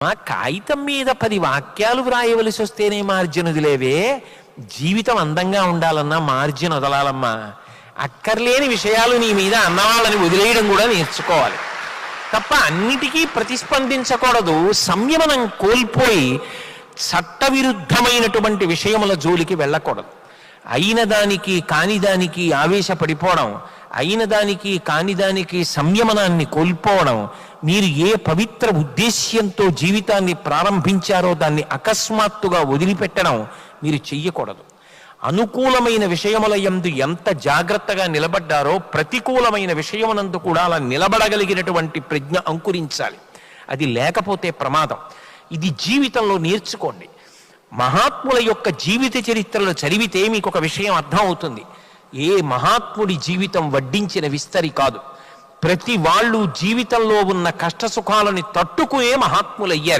మా కాగితం మీద 10 వాక్యాలు వ్రాయవలసి వస్తేనే మార్జిన్ వదిలేవే, జీవితం అందంగా ఉండాలన్నా మార్జిన్ వదలాలమ్మా. అక్కర్లేని విషయాలు నీ మీద అన్నవాళ్ళని వదిలేయడం కూడా నేర్చుకోవాలి తప్ప అన్నిటికీ ప్రతిస్పందించకూడదు. సంయమనం కోల్పోయి చట్టవిరుద్ధమైనటువంటి విషయముల జోలికి వెళ్ళకూడదు. అయిన దానికి కాని దానికి ఆవేశపడిపోవడం, అయిన దానికి కాని దానికి సంయమనాన్ని కోల్పోవడం, మీరు ఏ పవిత్ర ఉద్దేశ్యంతో జీవితాన్ని ప్రారంభించారో దాన్ని అకస్మాత్తుగా వదిలిపెట్టడం మీరు చెయ్యకూడదు. అనుకూలమైన విషయముల యందు ఎంత జాగ్రత్తగా నిలబడ్డారో ప్రతికూలమైన విషయమునందు కూడా అలా నిలబడగలిగినటువంటి ప్రజ్ఞ అంకురించాలి. అది లేకపోతే ప్రమాదం. ఇది జీవితంలో నేర్చుకోండి. మహాత్ముల యొక్క జీవిత చరిత్రలు చదివితే మీకు ఒక విషయం అర్థం అవుతుంది. ఏ మహాత్ముడి జీవితం వడ్డించిన విస్తరి కాదు. ప్రతి వాళ్ళు జీవితంలో ఉన్న కష్ట సుఖాలని తట్టుకునే మహాత్ములయ్యారు.